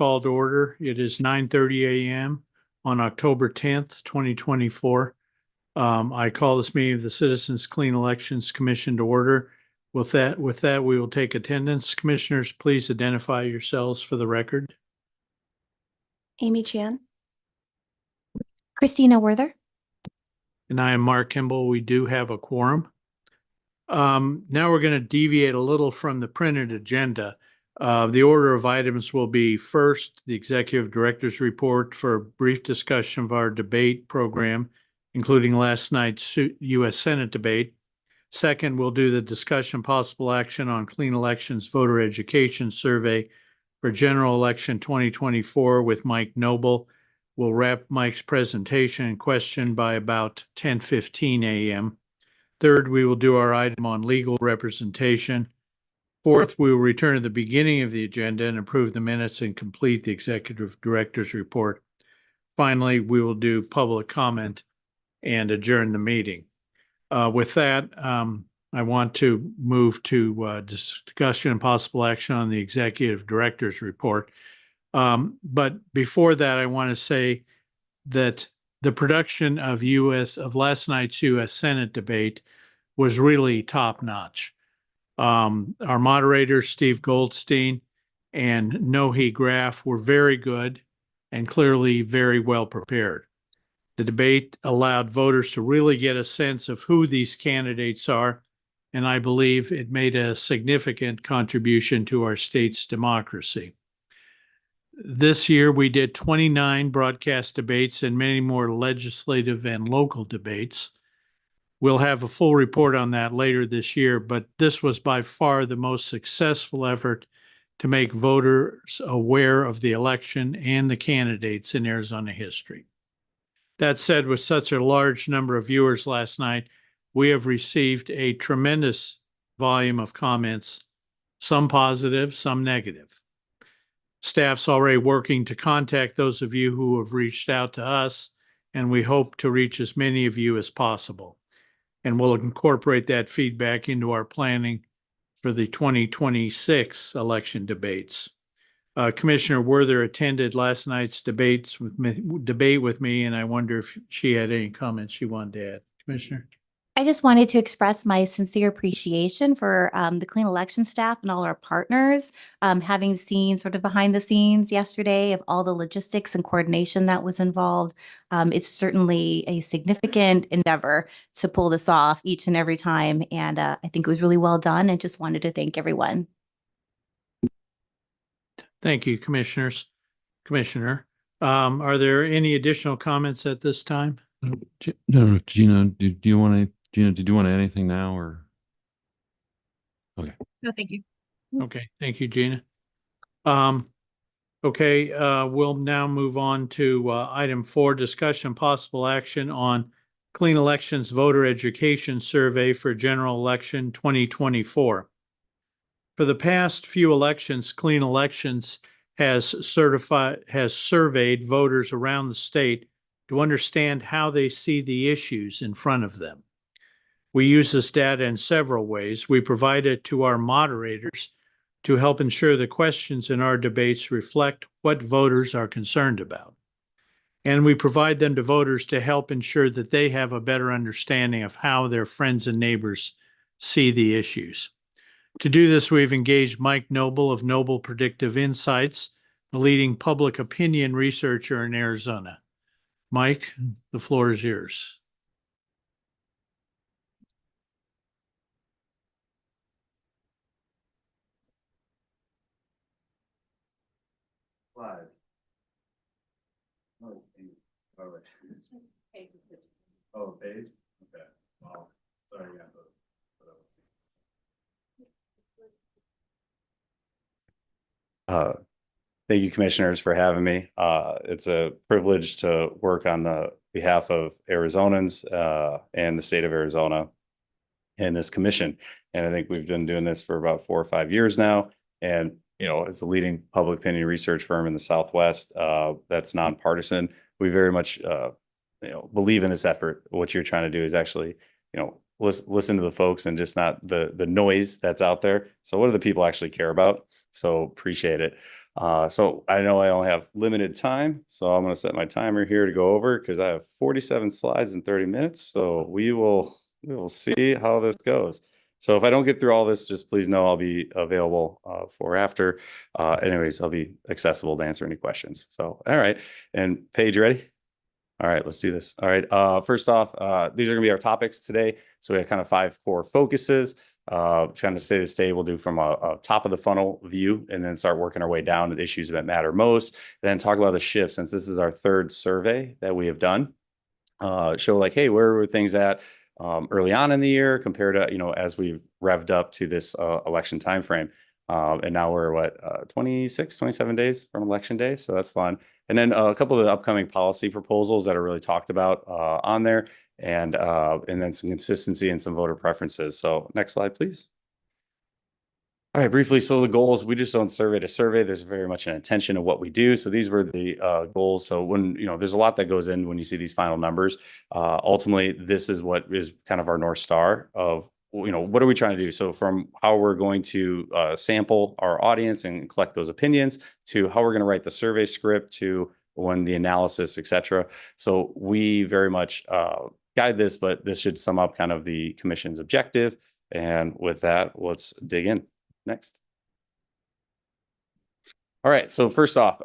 call to order. It is 9:30 a.m. on October 10th, 2024. I call this meeting of the Citizens Clean Elections Commission to order. With that, we will take attendance. Commissioners, please identify yourselves for the record. Amy Chan. Christina Werther. And I am Mark Kimball. We do have a quorum. Now we're going to deviate a little from the printed agenda. The order of items will be first, the Executive Director's report for a brief discussion of our debate program, including last night's U.S. Senate debate. Second, we'll do the discussion possible action on Clean Elections Voter Education Survey for General Election 2024 with Mike Noble. We'll wrap Mike's presentation and question by about 10:15 a.m. Third, we will do our item on legal representation. Fourth, we will return to the beginning of the agenda and approve the minutes and complete the Executive Director's report. Finally, we will do public comment and adjourn the meeting. With that, I want to move to discussion and possible action on the Executive Director's report. But before that, I want to say that the production of last night's U.S. Senate debate was really top-notch. Our moderators, Steve Goldstein and Nohe Graf, were very good and clearly very well prepared. The debate allowed voters to really get a sense of who these candidates are, and I believe it made a significant contribution to our state's democracy. This year, we did 29 broadcast debates and many more legislative and local debates. We'll have a full report on that later this year, but this was by far the most successful effort to make voters aware of the election and the candidates in Arizona history. That said, with such a large number of viewers last night, we have received a tremendous volume of comments, some positive, some negative. Staff's already working to contact those of you who have reached out to us, and we hope to reach as many of you as possible. And we'll incorporate that feedback into our planning for the 2026 election debates. Commissioner Werther attended last night's debate with me, and I wonder if she had any comments she wanted to add. Commissioner? I just wanted to express my sincere appreciation for the Clean Election staff and all our partners. Having seen sort of behind the scenes yesterday of all the logistics and coordination that was involved, it's certainly a significant endeavor to pull this off each and every time. And I think it was really well done, and just wanted to thank everyone. Thank you, Commissioner. Are there any additional comments at this time? No, Gina, did you want to add anything now, or? Okay. No, thank you. Okay, thank you, Gina. Okay, we'll now move on to item 4, discussion possible action on Clean Elections Voter Education Survey for General Election 2024. For the past few elections, Clean Elections has surveyed voters around the state to understand how they see the issues in front of them. We use this data in several ways. We provide it to our moderators to help ensure the questions in our debates reflect what voters are concerned about. And we provide them to voters to help ensure that they have a better understanding of how their friends and neighbors see the issues. To do this, we've engaged Mike Noble of Noble Predictive Insights, the leading public opinion researcher in Arizona. Mike, the floor is yours. Slides. Oh, page? Okay. Oh, sorry, yeah. Thank you, commissioners, for having me. It's a privilege to work on the behalf of Arizonans and the state of Arizona and this commission. And I think we've been doing this for about 4 or 5 years now. And, you know, as a leading public opinion research firm in the Southwest, that's nonpartisan. We very much, believe in this effort. What you're trying to do is actually, listen to the folks and just not the noise that's out there. So what do the people actually care about? So appreciate it. So I know I only have limited time, so I'm going to set my timer here to go over because I have 47 slides in 30 minutes. So we will see how this goes. So if I don't get through all this, just please know I'll be available for after. Anyways, I'll be accessible to answer any questions. So, all right. And Paige, ready? All right, let's do this. All right. First off, these are going to be our topics today. So we have kind of 5 core focuses. Trying to say the state we'll do from a top of the funnel view and then start working our way down to the issues that matter most. Then talk about the shift, since this is our 3rd survey that we have done. Show like, hey, where were things at early on in the year compared to, as we've revved up to this election timeframe. And now we're 26, 27 days from election day. So that's fun. And then a couple of the upcoming policy proposals that are really talked about on there, and then some consistency and some voter preferences. So next slide, please. All right, briefly. So the goals, we just don't survey to survey. There's very much an intention of what we do. So these were the goals. So when, there's a lot that goes in when you see these final numbers. Ultimately, this is what is kind of our North Star of, what are we trying to do? So from how we're going to sample our audience and collect those opinions, to how we're going to write the survey script, to when the analysis, et cetera. So we very much guide this, but this should sum up kind of the commission's objective. And with that, let's dig in. Next. All right. So first off,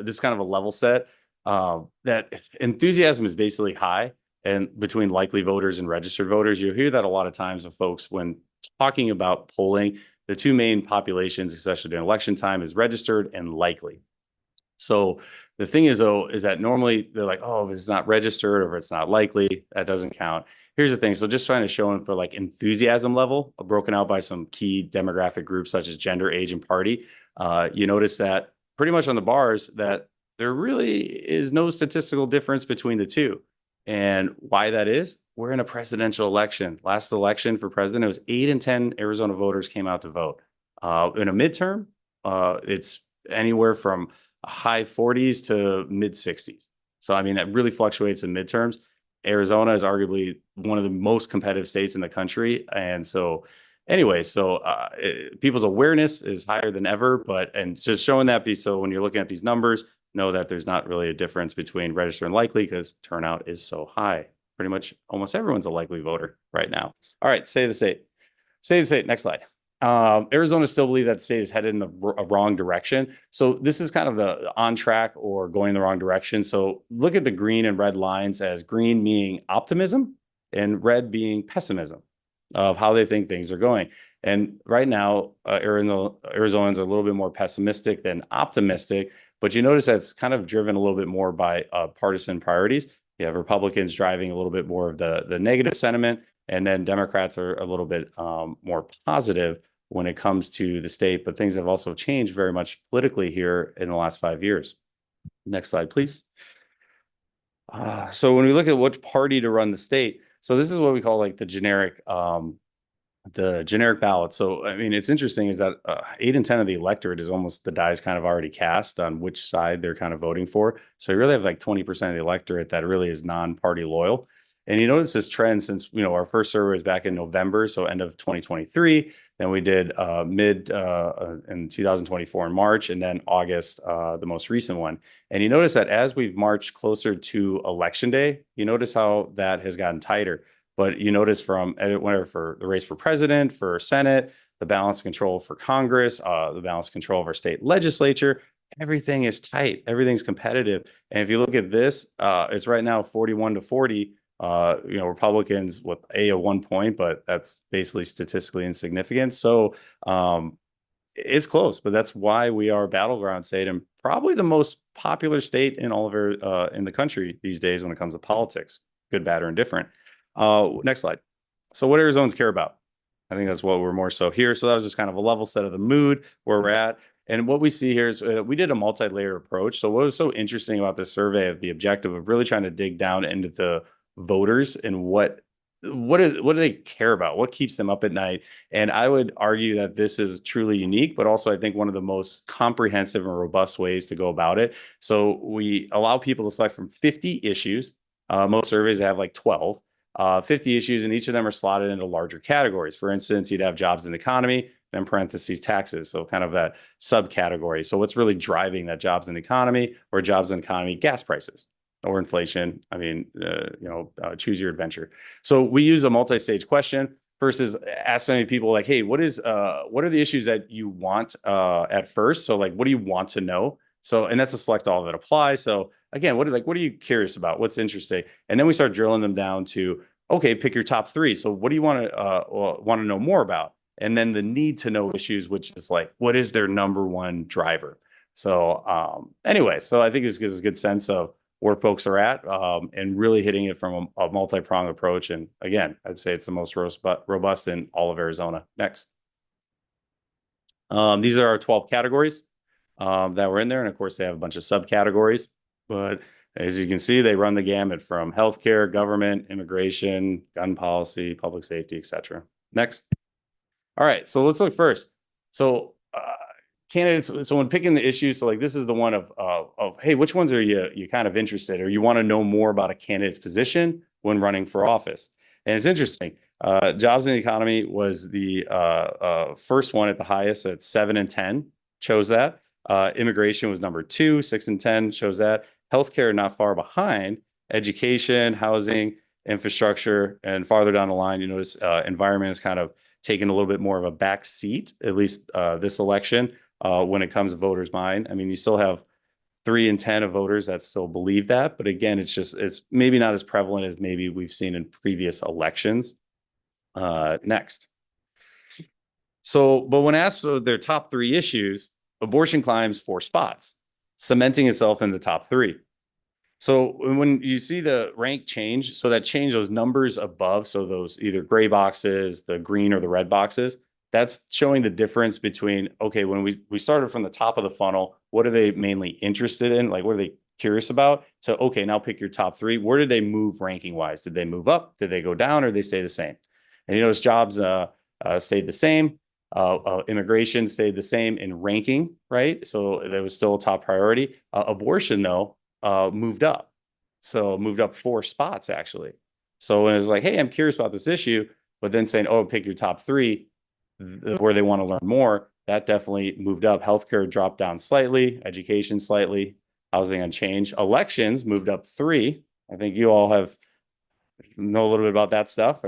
this is kind of a level set. That enthusiasm is basically high, and between likely voters and registered voters. You'll hear that a lot of times of folks when talking about polling. The 2 main populations, especially during election time, is registered and likely. So the thing is, though, is that normally they're like, oh, if it's not registered or if it's not likely, that doesn't count. Here's the thing. So just trying to show them for like enthusiasm level, broken out by some key demographic groups such as gender, age, and party. You notice that pretty much on the bars that there really is no statistical difference between the 2. And why that is, we're in a presidential election. Last election for president, it was 8 in 10 Arizona voters came out to vote. In a midterm, it's anywhere from high 40s to mid 60s. So, I mean, that really fluctuates in midterms. Arizona is arguably one of the most competitive states in the country. And so anyway, people's awareness is higher than ever, and just showing that piece. So when you're looking at these numbers, know that there's not really a difference between registered and likely because turnout is so high. Pretty much almost everyone's a likely voter right now. All right, say the state. Say the state. Next slide. Arizona still believe that the state is headed in the wrong direction. So this is kind of the on track or going in the wrong direction. So look at the green and red lines, as green meaning optimism and red being pessimism of how they think things are going. And right now, Arizonans are a little bit more pessimistic than optimistic, but you notice that's kind of driven a little bit more by partisan priorities. You have Republicans driving a little bit more of the negative sentiment, and then Democrats are a little bit more positive when it comes to the state. But things have also changed very much politically here in the last 5 years. Next slide, please. So when we look at which party to run the state, so this is what we call like the generic ballot. So, I mean, it's interesting is that 8 in 10 of the electorate is almost the die is kind of already cast on which side they're kind of voting for. So you really have like 20% of the electorate that really is non-party loyal. And you notice this trend since, our first survey was back in November, so end of 2023. Then we did mid in 2024 in March, and then August, the most recent one. And you notice that as we've marched closer to election day, you notice how that has gotten tighter. But you notice from whenever for the race for president, for Senate, the balance control for Congress, the balance control of our state legislature, everything is tight. Everything's competitive. And if you look at this, it's right now 41-40. Republicans with a 1 point, but that's basically statistically insignificant. So it's close, but that's why we are a battleground state and probably the most popular state in all of our in the country these days when it comes to politics, good, bad, or indifferent. Next slide. So what Arizonans care about? I think that's what we're more so here. So that was just kind of a level set of the mood where we're at. And what we see here is we did a multi-layer approach. So what was so interesting about this survey of the objective of really trying to dig down into the voters and what do they care about? What keeps them up at night? And I would argue that this is truly unique, but also I think one of the most comprehensive and robust ways to go about it. So we allow people to select from 50 issues. Most surveys have like 12. 50 issues, and each of them are slotted into larger categories. For instance, you'd have jobs and economy, then parentheses taxes. So kind of that subcategory. So what's really driving that jobs and economy, or jobs and economy, gas prices or inflation? I mean, choose your adventure. So we use a multi-stage question versus ask many people like, hey, what are the issues that you want at first? So like, what do you want to know? So, and that's a select all that apply. So again, what are you curious about? What's interesting? And then we start drilling them down to, okay, pick your top three. So what do you want to know more about? And then the need to know issues, which is like, what is their number one driver? So anyway, so I think this gives us a good sense of where folks are at, and really hitting it from a multi-pronged approach. And again, I'd say it's the most robust in all of Arizona. Next. These are our 12 categories that were in there. And of course, they have a bunch of subcategories. But as you can see, they run the gamut from healthcare, government, immigration, gun policy, public safety, etc. Next. All right, so let's look first. So candidates, so when picking the issues, so like this is the one of hey, which ones are you kind of interested, or you want to know more about a candidate's position when running for office? And it's interesting. Jobs and economy was the first one at the highest at 7 and 10, chose that. Immigration was number 2, 6 and 10 chose that. Healthcare not far behind. Education, housing, infrastructure, and farther down the line, you notice environment is kind of taking a little bit more of a back seat, at least this election, when it comes to voters' mind. I mean, you still have 3 in 10 of voters that still believe that, but again, it's maybe not as prevalent as maybe we've seen in previous elections. Next. So, but when asked their top 3 issues, abortion climbs 4 spots, cementing itself in the top 3. So when you see the rank change, so that change those numbers above, so those either gray boxes, the green or the red boxes, that's showing the difference between, okay, when we started from the top of the funnel, what are they mainly interested in? Like, what are they curious about? So, okay, now pick your top 3. Where did they move ranking wise? Did they move up? Did they go down, or did they stay the same? And you notice jobs stayed the same. Immigration stayed the same in ranking, right? So there was still a top priority. Abortion, though, moved up. So moved up 4 spots, actually. So when it was like, hey, I'm curious about this issue, but then saying, oh, pick your top 3, where they want to learn more, that definitely moved up. Healthcare dropped down slightly, education slightly, housing unchanged. Elections moved up 3. I think you all know a little bit about that stuff.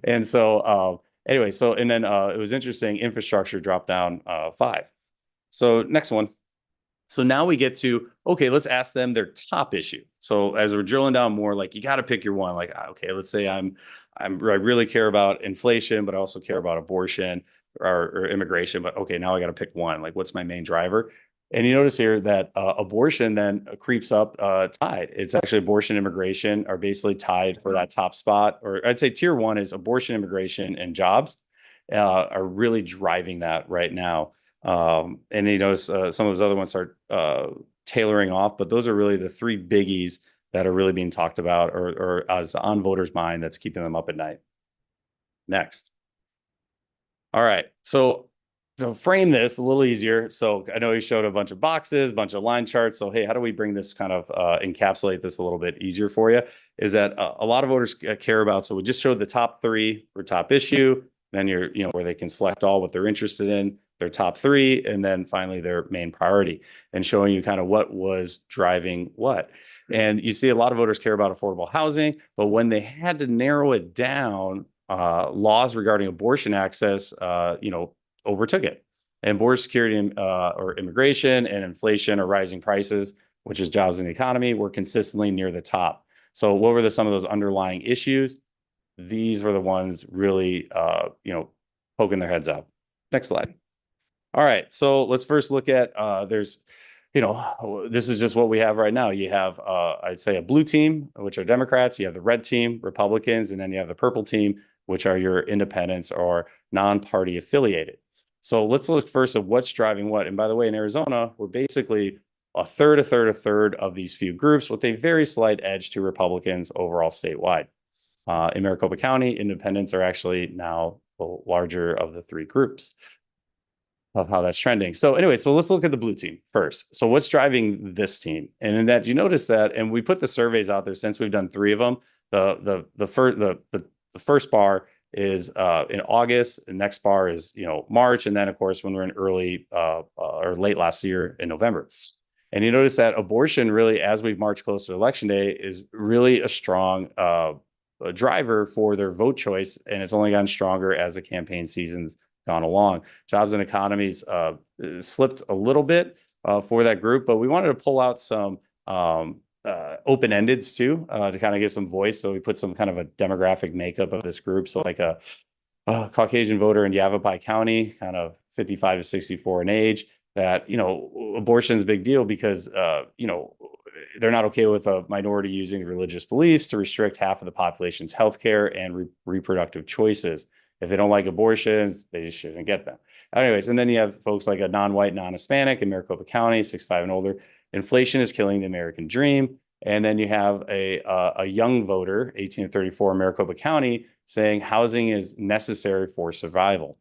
And so anyway, so and then it was interesting, infrastructure dropped down 5. So next one. So now we get to, okay, let's ask them their top issue. So as we're drilling down more, like you got to pick your one. Like, okay, let's say I really care about inflation, but I also care about abortion or immigration. But okay, now I got to pick one. Like, what's my main driver? And you notice here that abortion then creeps up tied. It's actually abortion, immigration are basically tied for that top spot. Or I'd say tier 1 is abortion, immigration, and jobs are really driving that right now. And you notice some of those other ones are tailoring off, but those are really the 3 biggies that are really being talked about or as on voters' mind that's keeping them up at night. Next. All right. So to frame this a little easier. So I know he showed a bunch of boxes, a bunch of line charts. So, hey, how do we bring this kind of encapsulate this a little bit easier for you? Is that a lot of voters care about. So we just showed the top 3 for top issue, then where they can select all what they're interested in, their top 3, and then finally their main priority, and showing you kind of what was driving what. And you see a lot of voters care about affordable housing, but when they had to narrow it down, laws regarding abortion access, overtook it. And border security or immigration and inflation or rising prices, which is jobs in the economy, were consistently near the top. So what were some of those underlying issues? These were the ones really, poking their heads out. Next slide. All right, so let's first look at this is just what we have right now. You have, I'd say, a blue team, which are Democrats. You have the red team, Republicans, and then you have the purple team, which are your independents or non-party affiliated. So let's look first at what's driving what. And by the way, in Arizona, we're basically a third of these few groups with a very slight edge to Republicans overall statewide. In Maricopa County, independents are actually now the larger of the 3 groups of how that's trending. So anyway, so let's look at the blue team first. So what's driving this team? And in that, you notice that, and we put the surveys out there since we've done 3 of them. The first bar is in August. The next bar is, March. And then, of course, when we're in early or late last year in November. And you notice that abortion really, as we march closer to Election Day, is really a strong driver for their vote choice. And it's only gotten stronger as the campaign season's gone along. Jobs and economies slipped a little bit for that group, but we wanted to pull out some open-endeds too, to kind of give some voice. So we put some kind of a demographic makeup of this group. So like a Caucasian voter in Yavapai County, kind of 55 to 64 in age, that, abortion is a big deal because, they're not okay with a minority using religious beliefs to restrict half of the population's healthcare and reproductive choices. If they don't like abortions, they just shouldn't get them. Anyways, and then you have folks like a non-white, non-Hispanic in Maricopa County, 65 and older. Inflation is killing the American dream. And then you have a young voter, 18 to 34 in Maricopa County, saying housing is necessary for survival.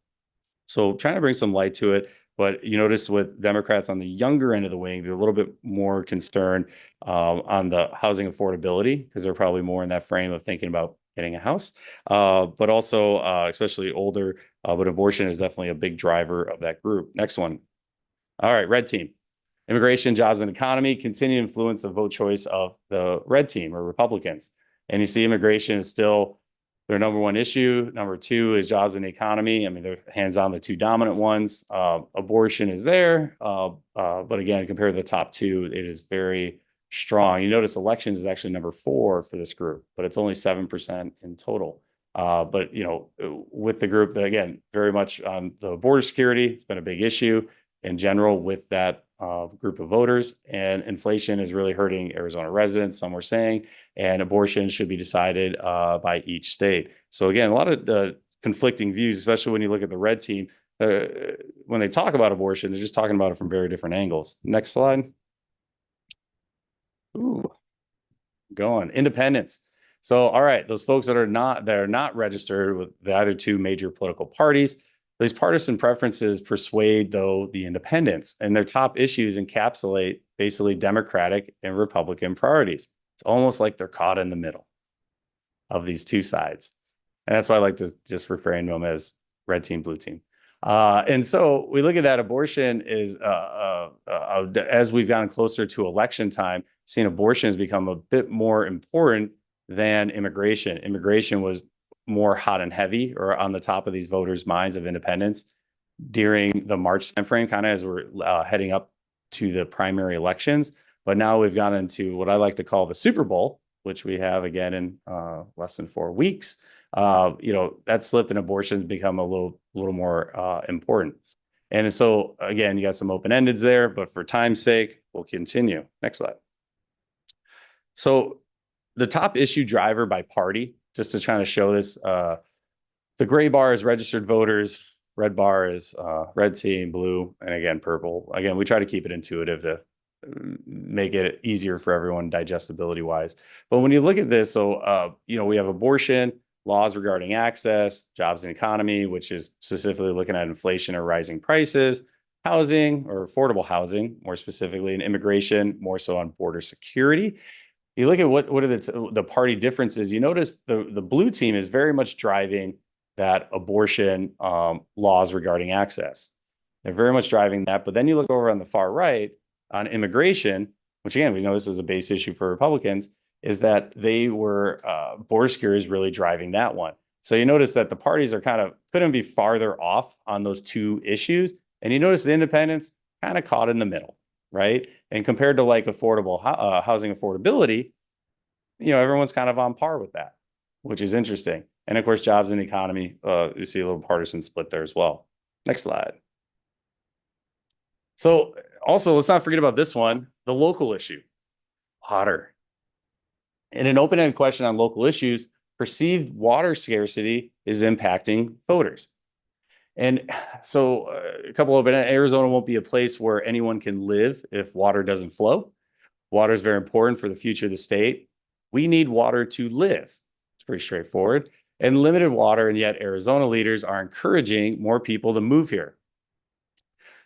So trying to bring some light to it. But you notice with Democrats on the younger end of the wing, they're a little bit more concerned on the housing affordability because they're probably more in that frame of thinking about getting a house, but also especially older. But abortion is definitely a big driver of that group. Next one. All right, red team. Immigration, jobs, and economy continue to influence the vote choice of the red team or Republicans. And you see immigration is still their number one issue. Number two is jobs and the economy. I mean, they're hands on the two dominant ones. Abortion is there. But again, compared to the top two, it is very strong. You notice elections is actually number 4 for this group, but it's only 7% in total. But, with the group that, again, very much on the border security, it's been a big issue in general with that group of voters, and inflation is really hurting Arizona residents, some were saying, and abortion should be decided by each state. So again, a lot of conflicting views, especially when you look at the red team. When they talk about abortion, they're just talking about it from very different angles. Next slide. Ooh, going independence. So, all right, those folks that are not registered with the other two major political parties, these partisan preferences persuade, though, the independents, and their top issues encapsulate basically Democratic and Republican priorities. It's almost like they're caught in the middle of these two sides. And that's why I like to just reframe them as red team, blue team. And so we look at that abortion is, as we've gotten closer to election time, seeing abortion has become a bit more important than immigration. Immigration was more hot and heavy or on the top of these voters' minds of independence during the March timeframe, kind of as we're heading up to the primary elections. But now we've gotten into what I like to call the Super Bowl, which we have again in less than 4 weeks. That slipped and abortions become a little more important. And so again, you got some open-endeds there, but for time's sake, we'll continue. Next slide. So the top issue driver by party, just to try to show this, the gray bar is registered voters, red bar is red team, blue, and again, purple. Again, we try to keep it intuitive to make it easier for everyone digestibility wise. But when you look at this, so, we have abortion, laws regarding access, jobs and economy, which is specifically looking at inflation or rising prices, housing or affordable housing, more specifically, and immigration, more so on border security. You look at what are the party differences. You notice the blue team is very much driving that abortion laws regarding access. They're very much driving that. But then you look over on the far right on immigration, which again, we know this was a base issue for Republicans, is that they were border security is really driving that one. So you notice that the parties are couldn't be farther off on those two issues. And you notice the independents kind of caught in the middle. Right. And compared to like affordable housing affordability, everyone's kind of on par with that, which is interesting. And of course, jobs and economy, you see a little partisan split there as well. Next slide. So also, let's not forget about this one, the local issue, water. In an open-ended question on local issues, perceived water scarcity is impacting voters. And so a couple of Arizona won't be a place where anyone can live if water doesn't flow. Water is very important for the future of the state. We need water to live. It's pretty straightforward. And limited water, and yet Arizona leaders are encouraging more people to move here.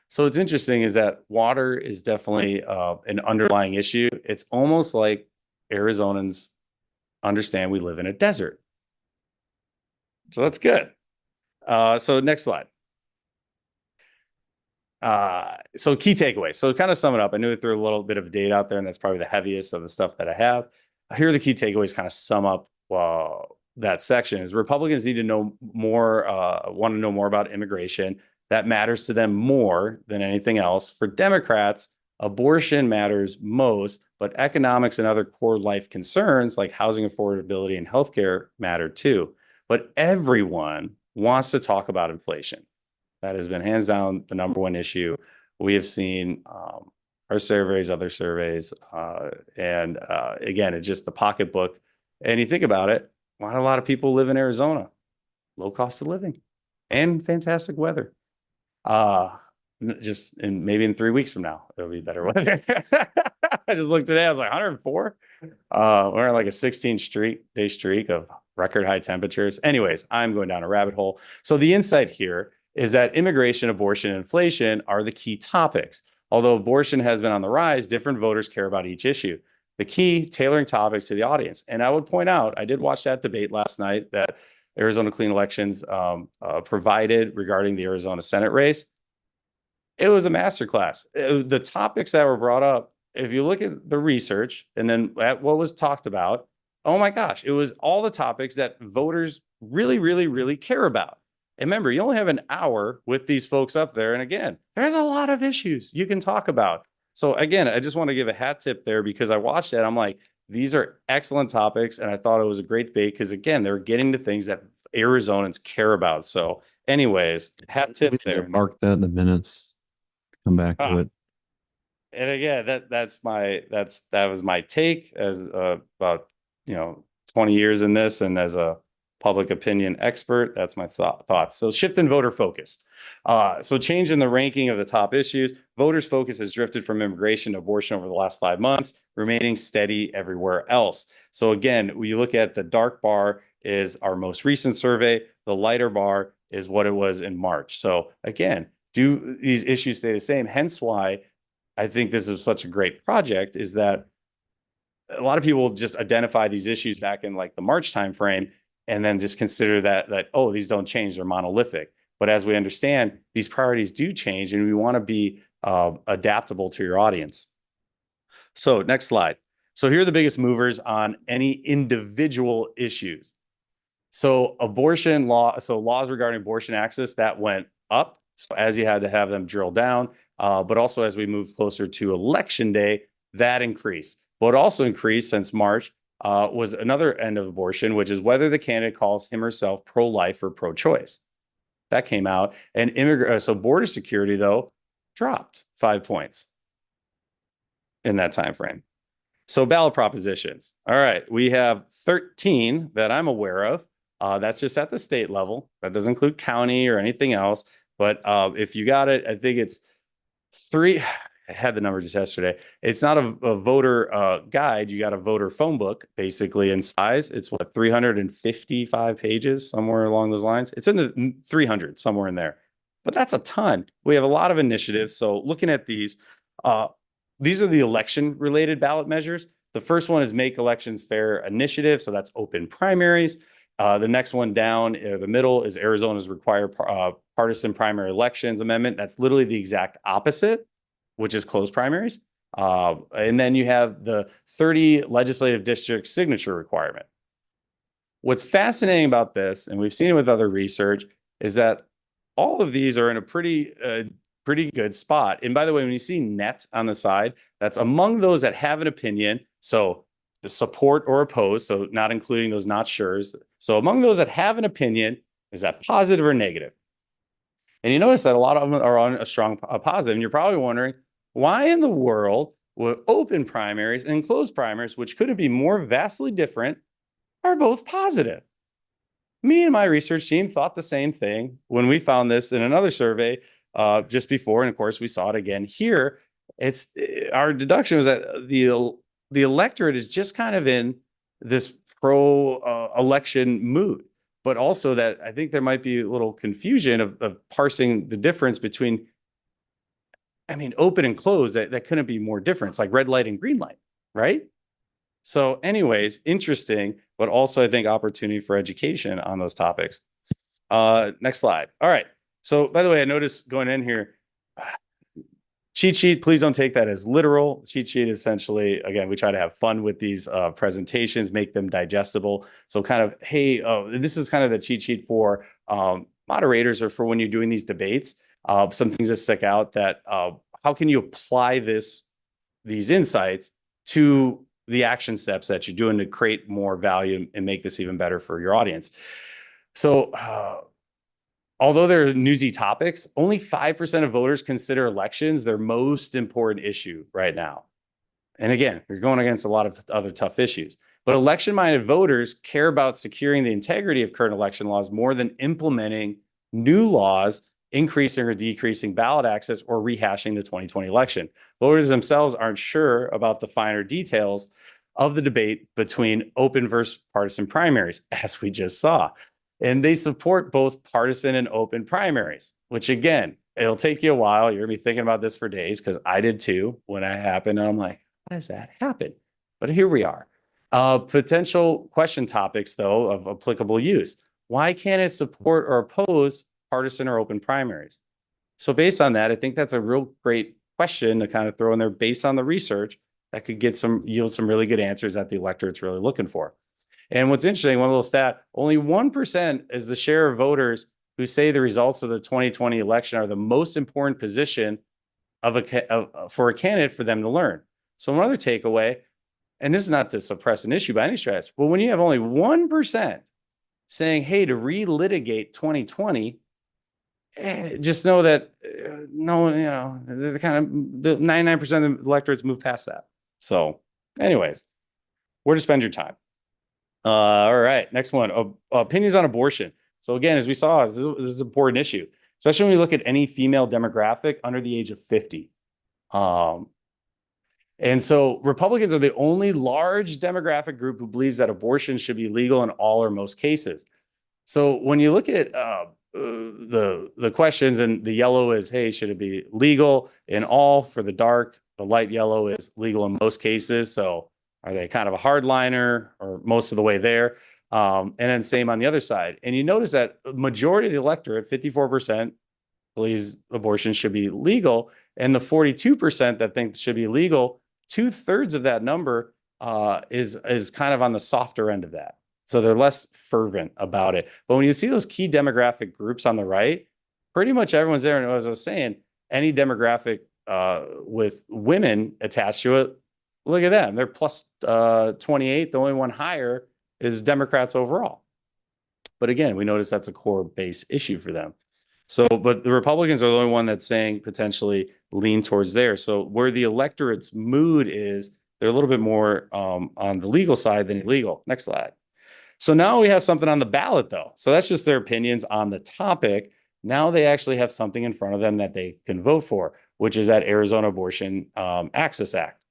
So what's interesting is that water is definitely an underlying issue. It's almost like Arizonans understand we live in a desert. So that's good. So next slide. So key takeaways. So kind of sum it up. I knew I threw a little bit of data out there, and that's probably the heaviest of the stuff that I have. Here are the key takeaways, kind of sum up that section is Republicans need to know more, want to know more about immigration. That matters to them more than anything else. For Democrats, abortion matters most, but economics and other core life concerns like housing affordability and healthcare matter too. But everyone wants to talk about inflation. That has been hands down the number one issue. We have seen our surveys, other surveys, and again, it's just the pocketbook. And you think about it, not a lot of people live in Arizona, low cost of living and fantastic weather. Just maybe in 3 weeks from now, it'll be better weather. I just looked today, I was like 104. We're on like a 16-day streak of record high temperatures. Anyways, I'm going down a rabbit hole. So the insight here is that immigration, abortion, and inflation are the key topics. Although abortion has been on the rise, different voters care about each issue. The key, tailoring topics to the audience. And I would point out, I did watch that debate last night that Arizona Clean Elections provided regarding the Arizona Senate race. It was a masterclass. The topics that were brought up, if you look at the research and then at what was talked about, oh my gosh, it was all the topics that voters really, really, really care about. And remember, you only have an hour with these folks up there. And again, there's a lot of issues you can talk about. So again, I just want to give a hat tip there because I watched that. I'm like, these are excellent topics. And I thought it was a great debate because again, they're getting to things that Arizonans care about. So anyways, hat tip We need to there. mark that in the minutes. Come back to it. And again, that was my take as about 20 years in this and as a public opinion expert. That's my thoughts. So shift in voter focus. So change in the ranking of the top issues. Voters' focus has drifted from immigration to abortion over the last 5 months, remaining steady everywhere else. So again, when you look at the dark bar is our most recent survey. The lighter bar is what it was in March. So again, do these issues stay the same? Hence why I think this is such a great project is that a lot of people just identify these issues back in like the March timeframe and then just consider that, oh, these don't change, they're monolithic. But as we understand, these priorities do change and we want to be adaptable to your audience. So next slide. So here are the biggest movers on any individual issues. So abortion law, so laws regarding abortion access, that went up. So as you had to have them drill down, but also as we move closer to election day, that increased. What also increased since March was another end of abortion, which is whether the candidate calls him or herself pro-life or pro-choice. That came out. And so border security, though, dropped 5 points in that time frame. So ballot propositions. All right, we have 13 that I'm aware of. That's just at the state level. That doesn't include county or anything else. But if you got it, I think it's 3. I had the number just yesterday. It's not a voter guide. You got a voter phone book, basically, in size. It's what, 355 pages, somewhere along those lines. It's in the 300, somewhere in there. But that's a ton. We have a lot of initiatives. So looking at these are the election-related ballot measures. The first one is Make Elections Fair initiative. So that's open primaries. The next one down, the middle, is Arizona's required partisan primary elections amendment. That's literally the exact opposite, which is closed primaries. And then you have the 30 legislative district signature requirement. What's fascinating about this, and we've seen it with other research, is that all of these are in a pretty good spot. And by the way, when you see net on the side, that's among those that have an opinion. So the support or oppose, so not including those not sures. So among those that have an opinion, is that positive or negative? And you notice that a lot of them are on a strong positive. And you're probably wondering, why in the world would open primaries and closed primaries, which couldn't be more vastly different, are both positive? Me and my research team thought the same thing when we found this in another survey just before. And of course, we saw it again here. Our deduction was that the electorate is just kind of in this pro-election mood, but also that I think there might be a little confusion of parsing the difference between, open and closed, that couldn't be more different. It's like red light and green light, right? So anyways, interesting, but also I think opportunity for education on those topics. Next slide. All right. So by the way, I noticed going in here, cheat sheet, please don't take that as literal. Cheat sheet essentially, again, we try to have fun with these presentations, make them digestible. So kind of, hey, this is kind of the cheat sheet for moderators or for when you're doing these debates. Some things that stick out that how can you apply these insights to the action steps that you're doing to create more value and make this even better for your audience. So although they're newsy topics, only 5% of voters consider elections their most important issue right now. And again, you're going against a lot of other tough issues. But election-minded voters care about securing the integrity of current election laws more than implementing new laws, increasing or decreasing ballot access, or rehashing the 2020 election. Voters themselves aren't sure about the finer details of the debate between open versus partisan primaries, as we just saw. And they support both partisan and open primaries, which again, it'll take you a while. You're gonna be thinking about this for days, because I did too when it happened. And I'm like, how does that happen? But here we are. Potential question topics, though, of applicable use. Why can't it support or oppose partisan or open primaries? So based on that, I think that's a real great question to kind of throw in there based on the research that could yield some really good answers that the electorate's really looking for. And what's interesting, one little stat, only 1% is the share of voters who say the results of the 2020 election are the most important position for a candidate for them to learn. So another takeaway, and this is not to suppress an issue by any stretch, but when you have only 1% saying, hey, to relitigate 2020, just know that no, the 99% of the electorates move past that. So anyways, where to spend your time. All right, next one, opinions on abortion. So again, as we saw, this is an important issue, especially when we look at any female demographic under the age of 50. And so Republicans are the only large demographic group who believes that abortion should be legal in all or most cases. So when you look at the questions, and the yellow is, hey, should it be legal in all? For the dark, the light yellow is legal in most cases. So are they kind of a hardliner or most of the way there? And then same on the other side. And you notice that a majority of the electorate, 54%, believes abortion should be legal. And the 42% that think it should be legal, 2/3 of that number is kind of on the softer end of that. So they're less fervent about it. But when you see those key demographic groups on the right, pretty much everyone's there. And as I was saying, any demographic with women attached to it, look at them. They're plus 28. The only one higher is Democrats overall. But again, we notice that's a core base issue for them. So, but the Republicans are the only one that's saying potentially lean towards there. So where the electorate's mood is, they're a little bit more on the legal side than illegal. Next slide. So now we have something on the ballot, though. So that's just their opinions on the topic. Now they actually have something in front of them that they can vote for, which is that Arizona Abortion Access Act.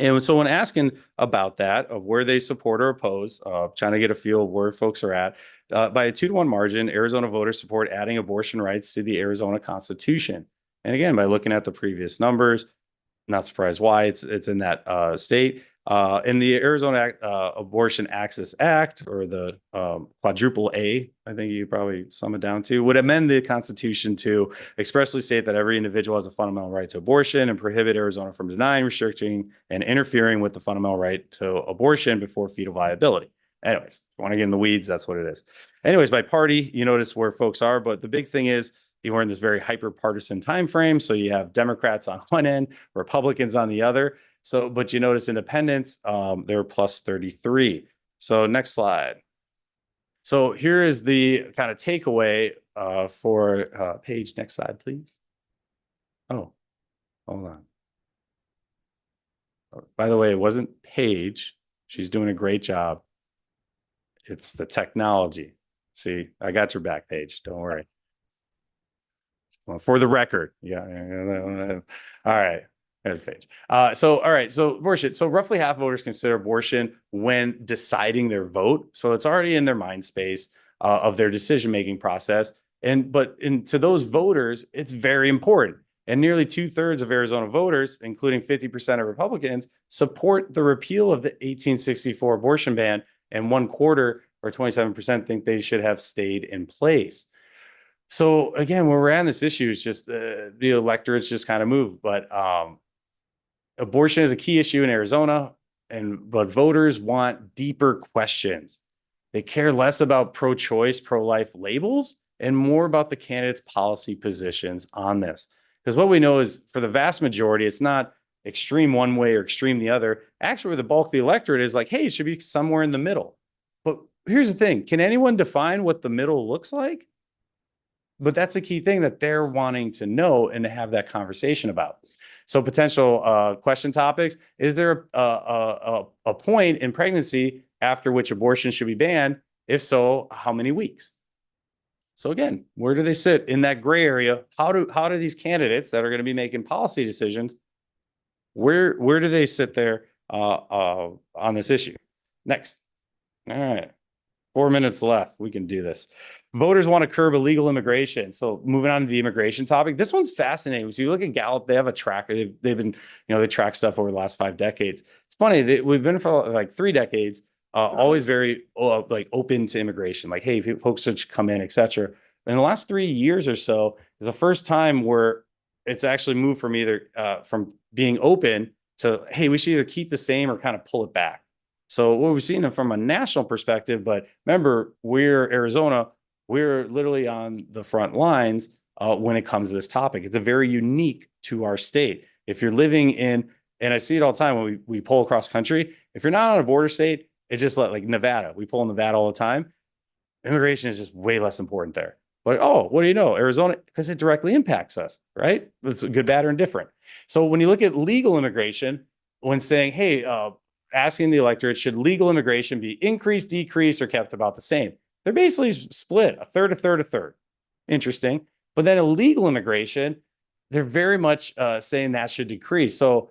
And so when asking about that, of where they support or oppose, trying to get a feel of where folks are at, by a 2-to-1 margin, Arizona voters support adding abortion rights to the Arizona Constitution. And again, by looking at the previous numbers, not surprised why it's in that state. In the Arizona Abortion Access Act, or the quadruple A, I think you probably sum it down to, would amend the Constitution to expressly state that every individual has a fundamental right to abortion and prohibit Arizona from denying, restricting, and interfering with the fundamental right to abortion before fetal viability. Anyways, if you want to get in the weeds, that's what it is. Anyways, by party, you notice where folks are, but the big thing is we're in this very hyper-partisan time frame. So you have Democrats on one end, Republicans on the other. So, but you notice independents, they're plus 33. So next slide. So here is the kind of takeaway for Paige. Next slide, please. Oh, hold on. By the way, it wasn't Paige. She's doing a great job. It's the technology. See, I got your back, Paige. Don't worry. Well, for the record. Yeah. All right. Page. So, all right. So abortion. So roughly half of voters consider abortion when deciding their vote. So it's already in their mind space of their decision-making process. But to those voters, it's very important. And nearly 2/3 of Arizona voters, including 50% of Republicans, support the repeal of the 1864 abortion ban, and 1/4 or 27% think they should have stayed in place. So again, where we're at in this issue is just the electorates just kind of move. But abortion is a key issue in Arizona, but voters want deeper questions. They care less about pro-choice, pro-life labels and more about the candidates' policy positions on this. Because what we know is for the vast majority, it's not extreme one way or extreme the other. Actually, where the bulk of the electorate is like, hey, it should be somewhere in the middle. But here's the thing. Can anyone define what the middle looks like? But that's a key thing that they're wanting to know and to have that conversation about. So potential question topics: is there a point in pregnancy after which abortion should be banned? If so, how many weeks? So again, where do they sit in that gray area? How do these candidates that are going to be making policy decisions, where do they sit there on this issue? Next. All right. 4 minutes left. We can do this. Voters want to curb illegal immigration. So moving on to the immigration topic, this one's fascinating. So you look at Gallup, they have a tracker. They've been, they track stuff over the last 5 decades. It's funny that we've been for like 3 decades, always very like open to immigration. Like, hey, folks should come in, etc. In the last 3 years or so is the first time where it's actually moved from either from being open to, hey, we should either keep the same or kind of pull it back. So what we've seen from a national perspective, but remember, we're Arizona, we're literally on the front lines when it comes to this topic. It's a very unique to our state. If you're living in, and I see it all the time when we pull across country, if you're not on a border state, it's just like Nevada. We pull in Nevada all the time. Immigration is just way less important there. But, oh, what do you know? Arizona, because it directly impacts us, right? It's good, bad, or indifferent. So when you look at legal immigration, when saying, hey, asking the electorate, should legal immigration be increased, decreased, or kept about the same? They're basically split, a third, a third, a third. Interesting. But then illegal immigration, they're very much saying that should decrease. So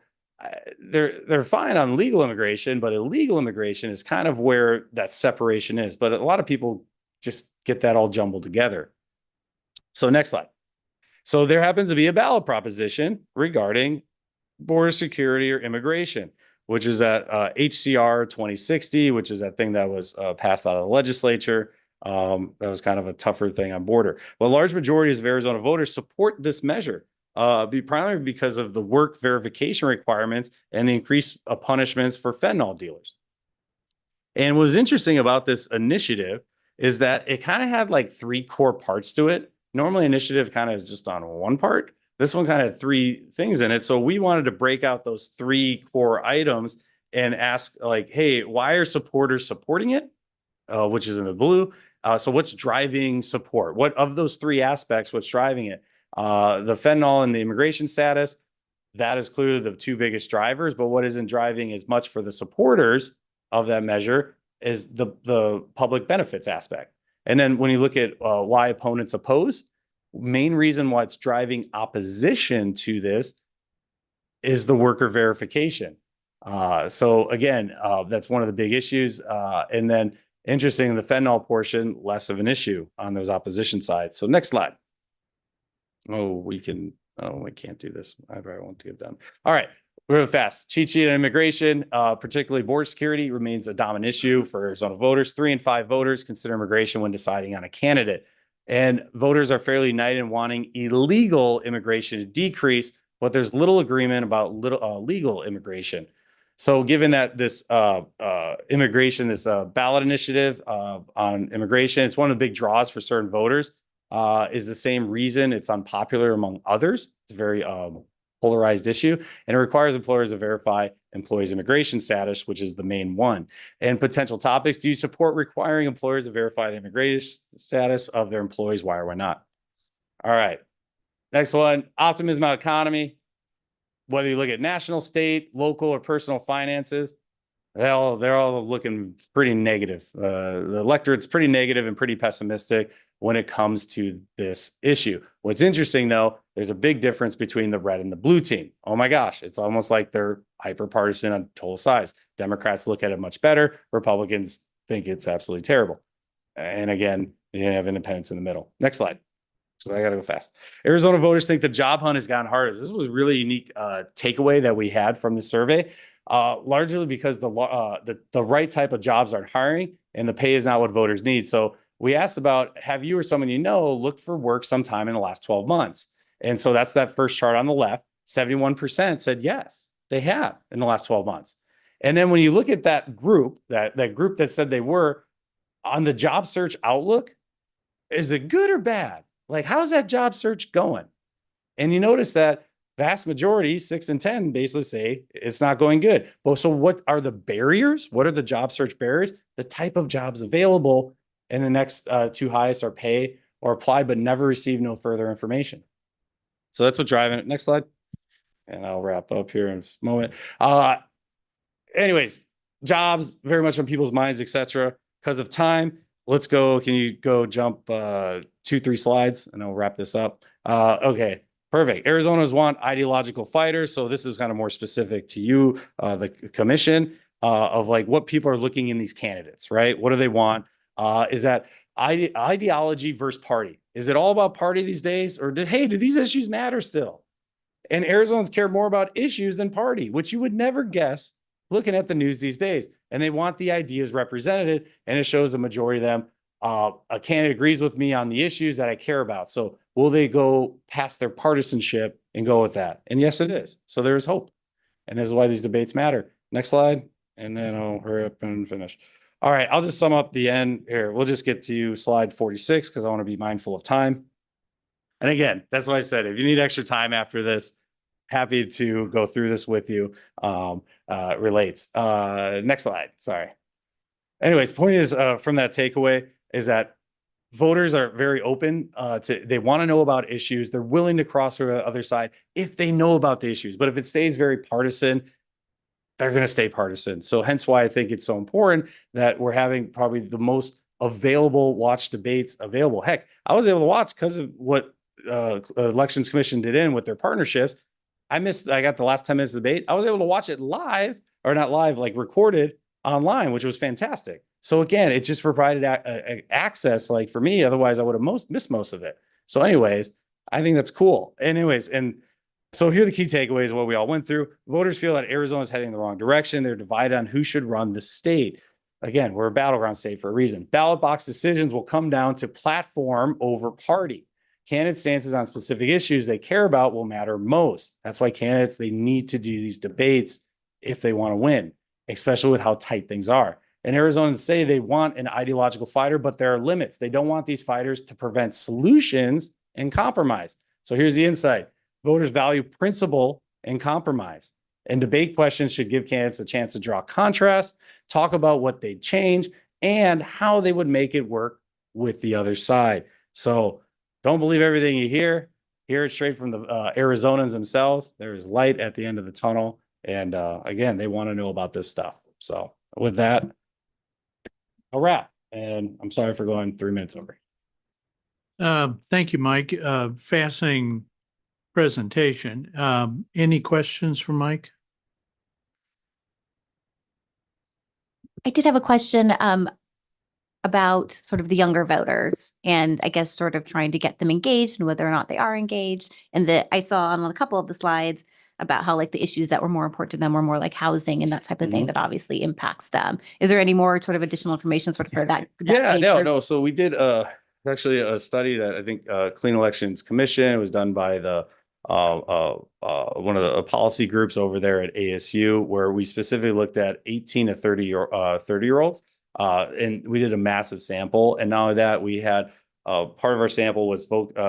they're fine on legal immigration, but illegal immigration is kind of where that separation is. But a lot of people just get that all jumbled together. So next slide. So there happens to be a ballot proposition regarding border security or immigration, which is at HCR 2060, which is that thing that was passed out of the legislature. That was kind of a tougher thing on border. Well, large majorities of Arizona voters support this measure, primarily because of the work verification requirements and the increased punishments for fentanyl dealers. And what's interesting about this initiative is that it kind of had like 3 core parts to it. Normally, initiative kind of is just on one part. This one kind of had 3 things in it. So we wanted to break out those 3 core items and ask like, hey, why are supporters supporting it? Which is in the blue. So what's driving support? What of those 3 aspects, what's driving it? The fentanyl and the immigration status, that is clearly the 2 biggest drivers, but what isn't driving as much for the supporters of that measure is the public benefits aspect. And then when you look at why opponents oppose, main reason why it's driving opposition to this is the worker verification. So again, that's one of the big issues. And then interesting, the fentanyl portion, less of an issue on those opposition sides. So next slide. We can't do this. I probably won't get done. All right. Real fast. Cheat sheet on immigration, particularly border security, remains a dominant issue for Arizona voters. 3 in 5 voters consider immigration when deciding on a candidate. And voters are fairly united in wanting illegal immigration to decrease, but there's little agreement about legal immigration. So given that this immigration, this ballot initiative on immigration, it's one of the big draws for certain voters, is the same reason it's unpopular among others. It's a very polarized issue, and it requires employers to verify employees' immigration status, which is the main one. And potential topics: do you support requiring employers to verify the immigration status of their employees? Why or why not? All right. Next one, optimism about economy. Whether you look at national, state, local, or personal finances, they're all looking pretty negative. The electorate's pretty negative and pretty pessimistic when it comes to this issue. What's interesting, though, there's a big difference between the red and the blue team. Oh my gosh, it's almost like they're hyper-partisan on total size. Democrats look at it much better. Republicans think it's absolutely terrible. And again, you have independents in the middle. Next slide. So I got to go fast. Arizona voters think the job hunt has gotten harder. This was a really unique takeaway that we had from the survey, largely because the right type of jobs aren't hiring, and the pay is not what voters need. So we asked about, have you or someone you know looked for work sometime in the last 12 months? And so that's that first chart on the left. 71% said yes, they have in the last 12 months. And then when you look at that group, that group that said they were on the job search outlook, is it good or bad? Like, how's that job search going? And you notice that vast majority, 6 and 10, basically say it's not going good. Well, so what are the barriers? What are the job search barriers? The type of jobs available, and the next two highest are pay or apply, but never receive no further information. So that's what's driving it. Next slide. And I'll wrap up here in a moment. Anyways, jobs very much on people's minds, etc. Because of time, let's go. Can you go jump 2-3 slides and I'll wrap this up. Okay, perfect. Arizona's want ideological fighters. So this is kind of more specific to you, the commission, of like what people are looking in these candidates, right? What do they want? Is that ideology versus party? Is it all about party these days? Or do these issues matter still? And Arizonans care more about issues than party, which you would never guess looking at the news these days. And they want the ideas represented, and it shows the majority of them. A candidate agrees with me on the issues that I care about. So will they go past their partisanship and go with that? And yes, it is. So there is hope. And this is why these debates matter. Next slide. And then I'll hurry up and finish. All right, I'll just sum up the end here. We'll just get to slide 46 because I want to be mindful of time. And again, that's why I said, if you need extra time after this, happy to go through this with you. Relates. Next slide. Sorry. Anyways, point is, from that takeaway is that voters are very open they want to know about issues. They're willing to cross to the other side if they know about the issues. But if it stays very partisan, they're going to stay partisan. So hence why I think it's so important that we're having probably the most available watch debates available. Heck, I was able to watch because of what Elections Commission did with their partnerships. I got the last 10 minutes of debate. I was able to watch it live, or not live, like recorded online, which was fantastic. So again, it just provided access, like for me, otherwise I would have missed most of it. So anyways, I think that's cool. Anyways, and so here are the key takeaways, what we all went through. Voters feel that Arizona is heading in the wrong direction. They're divided on who should run the state. Again, we're a battleground state for a reason. Ballot box decisions will come down to platform over party. Candidate stances on specific issues they care about will matter most. That's why candidates, they need to do these debates if they want to win, especially with how tight things are. And Arizonans say they want an ideological fighter, but there are limits. They don't want these fighters to prevent solutions and compromise. So here's the insight. Voters value principle and compromise. And debate questions should give candidates a chance to draw contrast, talk about what they'd change, and how they would make it work with the other side. So don't believe everything you hear. Hear it straight from the Arizonans themselves. There is light at the end of the tunnel. And again, they want to know about this stuff. So with that, I'll wrap. And I'm sorry for going 3 minutes over. Thank you, Mike. Fascinating presentation. Any questions for Mike? I did have a question about sort of the younger voters, and I guess sort of trying to get them engaged and whether or not they are engaged. And that I saw on a couple of the slides about how like the issues that were more important to them were more like housing and that type of thing that obviously impacts them. Is there any more sort of additional information sort of for that? Yeah, no. So we did actually a study that I think Clean Elections Commission, it was done by the one of the policy groups over there at ASU, where we specifically looked at 18 to 30-year-olds. And we did a massive sample. And not only that, we had part of our sample was 18 to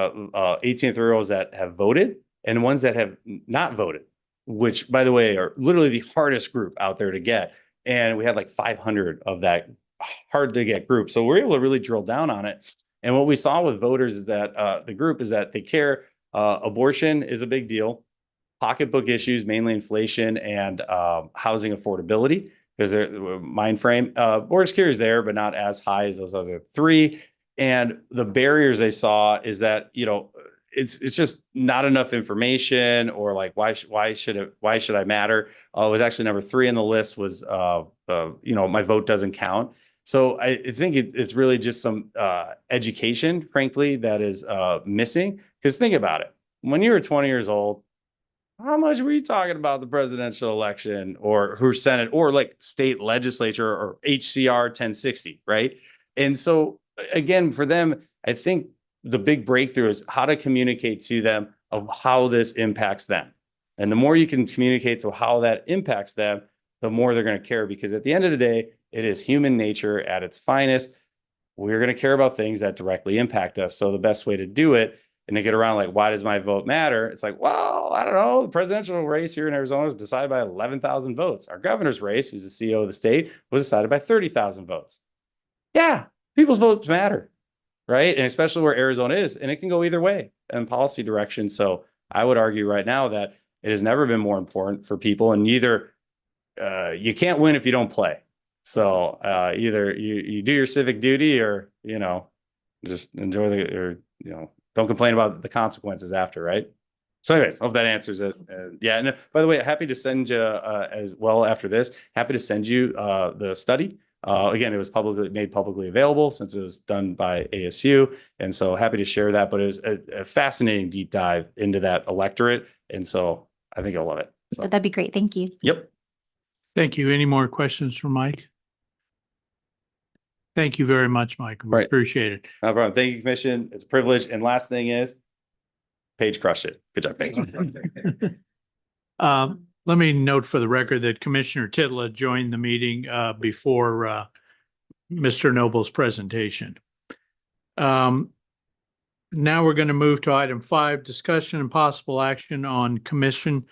30-year-olds that have voted and ones that have not voted, which, by the way, are literally the hardest group out there to get. And we had like 500 of that hard to get group. So we're able to really drill down on it. And what we saw with voters is that the group is that they care. Abortion is a big deal. Pocketbook issues, mainly inflation and housing affordability, because their mind frame. Border security is there, but not as high as those other three. And the barriers they saw is that, you know, it's just not enough information, or like why should I matter? It was actually number 3 on the list was you know, my vote doesn't count. So I think it's really just some education, frankly, that is missing. Because think about it, when you were 20 years old, how much were you talking about the presidential election or who Senate or like state legislature or HCR 1060, right? And so again, for them, I think the big breakthrough is how to communicate to them of how this impacts them. And the more you can communicate to how that impacts them, the more they're going to care, because at the end of the day, it is human nature at its finest. We're going to care about things that directly impact us. So the best way to do it and to get around like, why does my vote matter? It's like, well, I don't know. The presidential race here in Arizona was decided by 11,000 votes. Our governor's race, who's the CEO of the state, was decided by 30,000 votes. Yeah, people's votes matter, right? And especially where Arizona is, and it can go either way in policy direction. So I would argue right now that it has never been more important for people, and neither you can't win if you don't play. So either you do your civic duty, or just enjoy or don't complain about the consequences after, right? So anyways, hope that answers it. Yeah, and by the way, happy to send you as well after this. Happy to send you the study. Again, it was made publicly available since it was done by ASU, and so happy to share that. But it was a fascinating deep dive into that electorate, and so I think you'll love it. So, That'd be great. Thank you. yep. Thank you. Any more questions for Mike? Thank you very much, Mike. We Right. appreciate it. No problem. Thank you, Commission. It's a privilege. And last thing is, Paige crushed it. Good job, Paige. Let me note for the record that Commissioner Titla joined the meeting before Mr. Noble's presentation. Now we're going to move to item 5, discussion and possible action on commission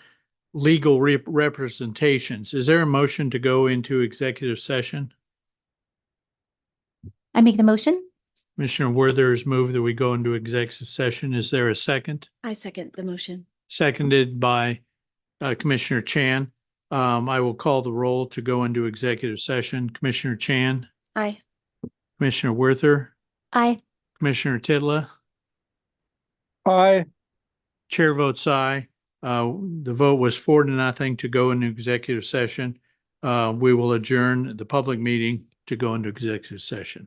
legal representations. Is there a motion to go into executive session? I make the motion. Commissioner Werther has moved that we go into executive session. Is there a second? I second the motion. Seconded by Commissioner Chan. I will call the roll to go into executive session. Commissioner Chan, Aye. Commissioner Werther, Aye. Commissioner Titla, Aye. chair votes aye. The vote was 4-0 to go into executive session. We will adjourn the public meeting to go into executive session.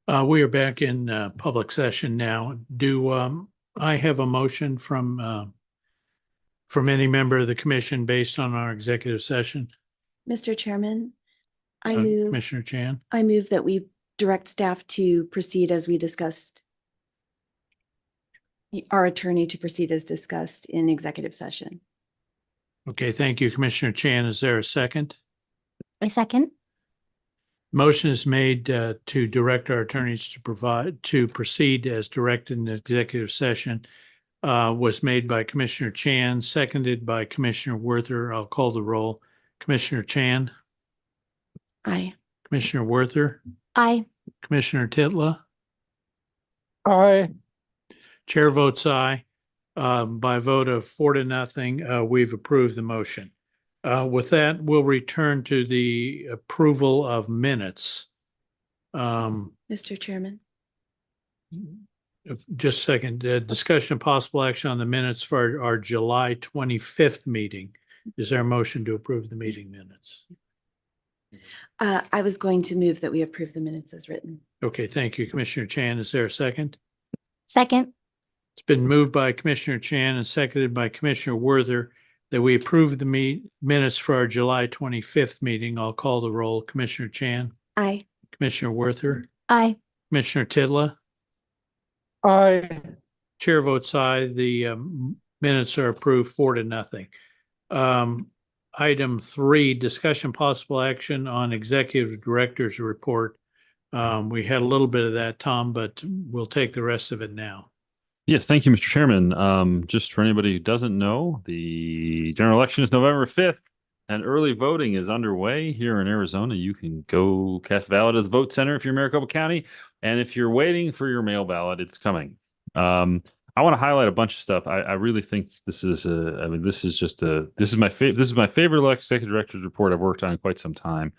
We are back in public session now. Do I have a motion from any member of the commission based on our executive session? Mr. Chairman, I move Commissioner Chan? that we direct staff to proceed as we discussed. Our attorney to proceed as discussed in executive session. Okay, thank you, Commissioner Chan. Is there a second? A second. Motion is made to direct our attorneys to proceed as directed in the executive session. Was made by Commissioner Chan, seconded by Commissioner Werther. I'll call the roll. Commissioner Chan, Aye. Commissioner Werther, Aye. Commissioner Titla. Aye. Chair votes aye. By a vote of 4-0, we've approved the motion. With that, we'll return to the approval of minutes. Mr. Chairman, Just a second, discussion of possible action on the minutes for our July 25th meeting. Is there a motion to approve the meeting minutes? I was going to move that we approve the minutes as written. Okay, thank you, Commissioner Chan. Is there a second? Second. It's been moved by Commissioner Chan and seconded by Commissioner Werther that we approve the minutes for our July 25th meeting. I'll call the roll. Commissioner Chan, Aye. Commissioner Werther, Aye. Commissioner Titla. Aye. Chair votes aye. The minutes are approved 4-0. Item 3, discussion possible action on executive director's report. We had a little bit of that, Tom, but we'll take the rest of it now. Yes, thank you, Mr. Chairman. Just for anybody who doesn't know, the general election is November 5th, and early voting is underway here in Arizona. You can go cast a ballot at the vote center if you're in Maricopa County, and if you're waiting for your mail ballot, it's coming. I want to highlight a bunch of stuff. I really think this is this is my favorite executive director's report I've worked on in quite some time.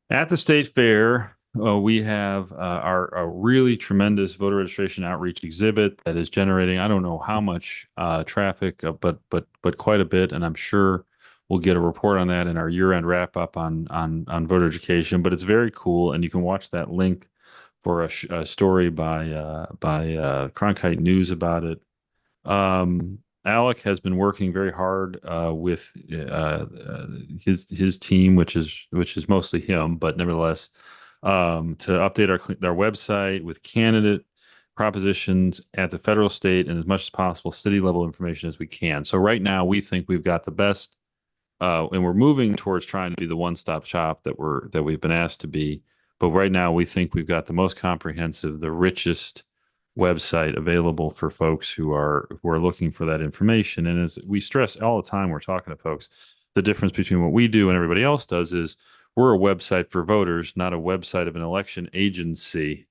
At the state fair, we have our really tremendous voter registration outreach exhibit that is generating, I don't know how much traffic, but quite a bit, and I'm sure we'll get a report on that in our year-end wrap-up on voter education. But it's very cool, and you can watch that link for a story by Cronkite News about it. Alec has been working very hard with his team, which is mostly him, but nevertheless, to update our website with candidate propositions at the federal, state, and as much as possible city level information as we can. So right now we think we've got the best, and we're moving towards trying to be the one-stop shop that we've been asked to be. But right now we think we've got the most comprehensive, the richest website available for folks who are looking for that information. And as we stress all the time, we're talking to folks, the difference between what we do and everybody else does is we're a website for voters, not a website of an election agency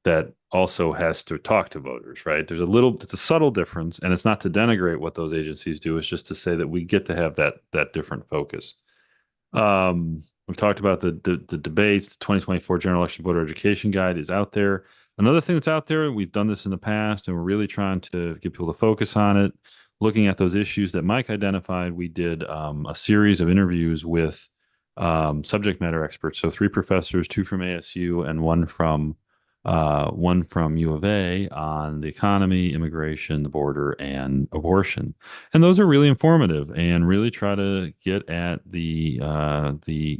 that also has to talk to voters, right? It's a subtle difference, and it's not to denigrate what those agencies do. It's just to say that we get to have that different focus. We've talked about the debates. The 2024 General Election Voter Education Guide is out there. Another thing that's out there, we've done this in the past, and we're really trying to get people to focus on it. Looking at those issues that Mike identified, we did a series of interviews with subject matter experts. So 3 professors, 2 from ASU, and one from U of A on the economy, immigration, the border, and abortion. And those are really informative and really try to get at the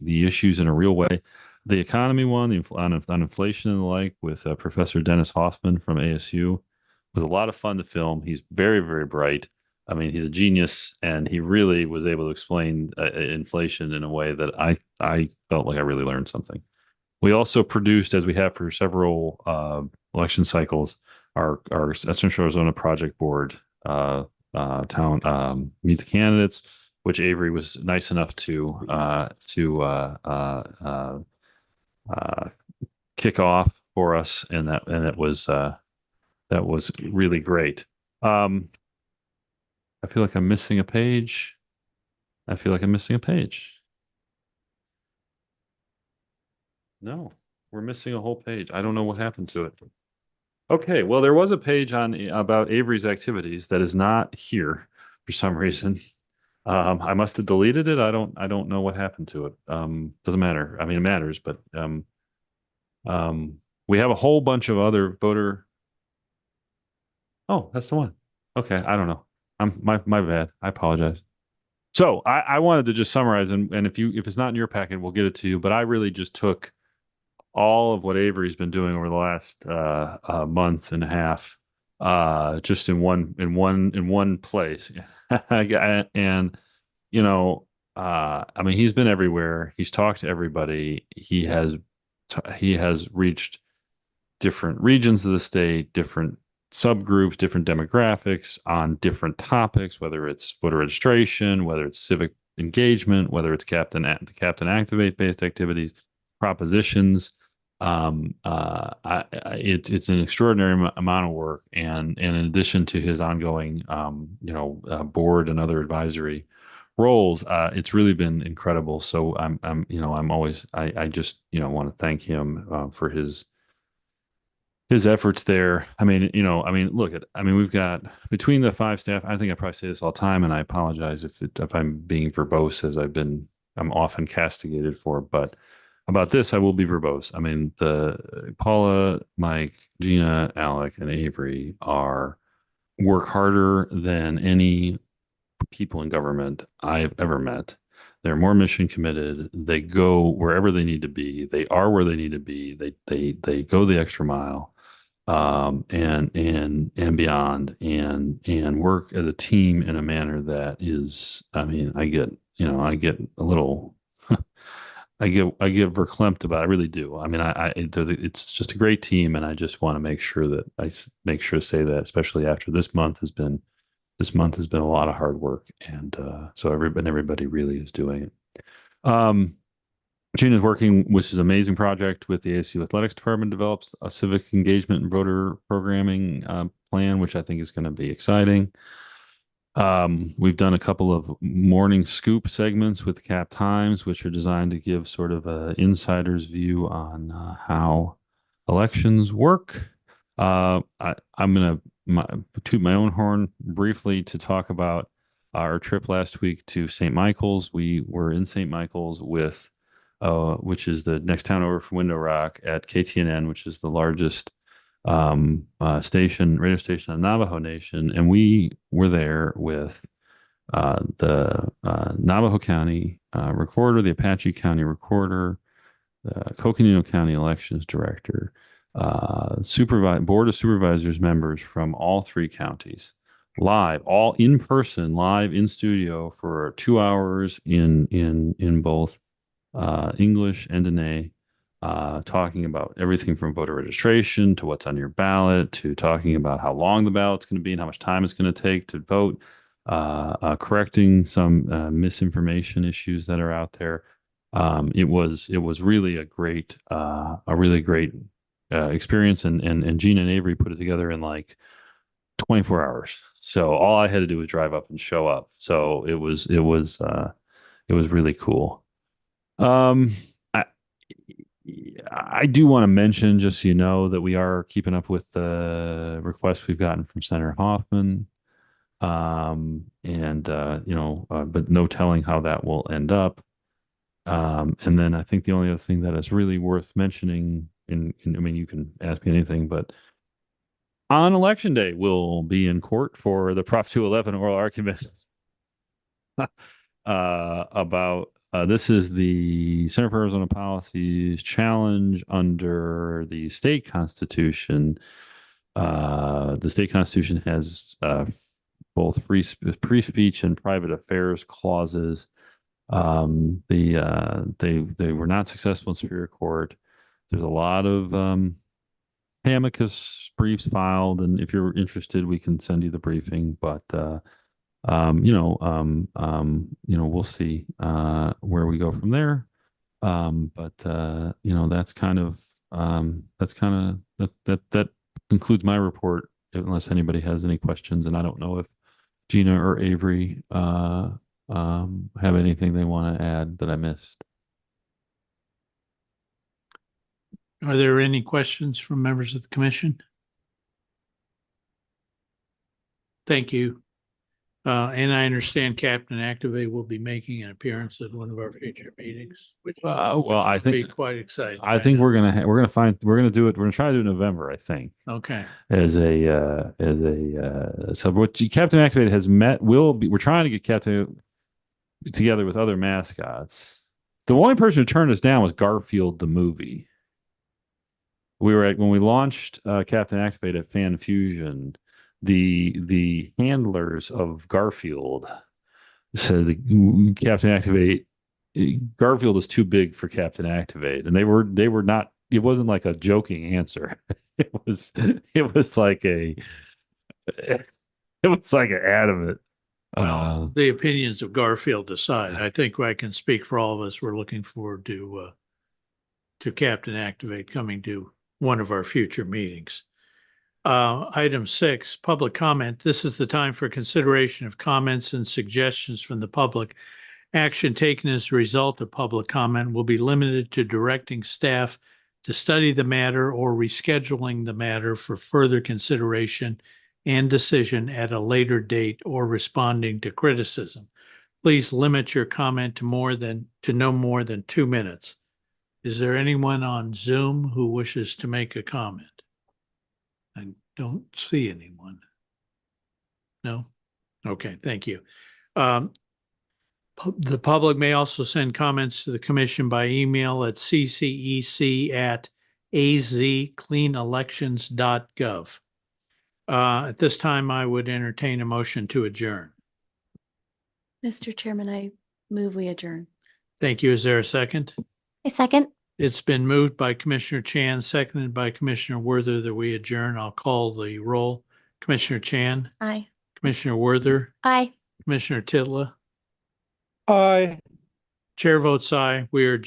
issues in a real way. The economy one, on inflation and the like, with Professor Dennis Hoffman from ASU, was a lot of fun to film. He's very, very bright. I mean, he's a genius, and he really was able to explain inflation in a way that I felt like I really learned something. We also produced, as we have for several election cycles, our Central Arizona Project Board Meet the Candidates, which Avery was nice enough to kick off for us, and that was really great. I feel like I'm missing a page. No, we're missing a whole page. I don't know what happened to it. Okay, well, there was a page about Avery's activities that is not here for some reason. I must have deleted it. I don't know what happened to it. Doesn't matter. I mean, it matters, but We have a whole bunch of other voter. Oh, that's the one. Okay, I don't know. My bad. I apologize. So I wanted to just summarize, and if it's not in your packet, we'll get it to you. But I really just took all of what Avery's been doing over the last month and a half, just in one place. And you know, I mean, he's been everywhere. He's talked to everybody. He has reached different regions of the state, different subgroups, different demographics on different topics, whether it's voter registration, whether it's civic engagement, whether it's the Captain Activate based activities, propositions. It's an extraordinary amount of work, and in addition to his ongoing, board and other advisory roles, it's really been incredible. So I just want to thank him for his efforts there. We've got between the 5 staff. I think I probably say this all the time, and I apologize if I'm being verbose, as I'm often castigated for. But about this, I will be verbose. I mean, the Paula, Mike, Gina, Alec, and Avery work harder than any people in government I've ever met. They're more mission committed. They go wherever they need to be. They are where they need to be. They go the extra mile, and beyond, and work as a team in a manner that is. I mean, I get a little. I get verklempt about it. I really do. I mean, it's just a great team, and I just want to make sure to say that, especially after this month has been a lot of hard work, and so everybody really is doing it. Gina's working, which is an amazing project with the ASU Athletics Department, develops a civic engagement and voter programming plan, which I think is going to be exciting. We've done a couple of morning scoop segments with Cap Times, which are designed to give sort of an insider's view on how elections work. I'm going to toot my own horn briefly to talk about our trip last week to St. Michael's. We were in St. Michael's with, which is the next town over from Window Rock, at KTNN, which is the largest radio station on Navajo Nation, and we were there with the Navajo County recorder, the Apache County recorder, the Coconino County elections director, board of supervisors members from all 3 counties, live, all in person, live in studio for 2 hours in both English and Dene, talking about everything from voter registration to what's on your ballot, to talking about how long the ballot's going to be and how much time it's going to take to vote, correcting some misinformation issues that are out there. It was really a really great experience, and Gina and Avery put it together in like 24 hours. So all I had to do was drive up and show up. So it was really cool. I do want to mention, just so you know, that we are keeping up with the requests we've gotten from Senator Hoffman. But no telling how that will end up. And then I think the only other thing that is really worth mentioning, I mean, you can ask me anything, but on Election Day, we'll be in court for the Prop 211 oral argument about this is the Center for Arizona Policy's challenge under the state constitution. The state constitution has both free speech and private affairs clauses. They were not successful in Superior Court. There's a lot of amicus briefs filed, and if you're interested, we can send you the briefing. But we'll see where we go from there. That concludes my report, unless anybody has any questions. And I don't know if Gina or Avery have anything they want to add that I missed. Are there any questions from members of the commission? Thank you. And I understand Captain Activate will be making an appearance at one of our future meetings, which Well, I will be think quite exciting. I think we're gonna try to do it. We're gonna try to do it in November. I think Okay, so what Captain Activate has met. We're trying to get Captain together with other mascots. The only person who turned us down was Garfield the movie. When we launched Captain Activate at Fan Fusion, the handlers of Garfield said Captain Activate Garfield is too big for Captain Activate, and they were not. It wasn't like a joking answer. It was like it was like an adamant. well, the opinions of Garfield aside, I think I can speak for all of us. We're looking forward to Captain Activate coming to one of our future meetings. Item 6, public comment. This is the time for consideration of comments and suggestions from the public. Action taken as a result of public comment will be limited to directing staff to study the matter or rescheduling the matter for further consideration and decision at a later date or responding to criticism. Please limit your comment to no more than 2 minutes. Is there anyone on Zoom who wishes to make a comment? I don't see anyone. No? Okay, thank you. The public may also send comments to the commission by email at ccec@azcleanelections.gov. At this time, I would entertain a motion to adjourn. Mr. Chairman, I move we adjourn. Thank you. Is there a second? A second. It's been moved by Commissioner Chan, seconded by Commissioner Werther that we adjourn. I'll call the roll. Commissioner Chan, Aye. Commissioner Werther, Aye. Commissioner Titla. I. Chair votes aye. We are adjourned.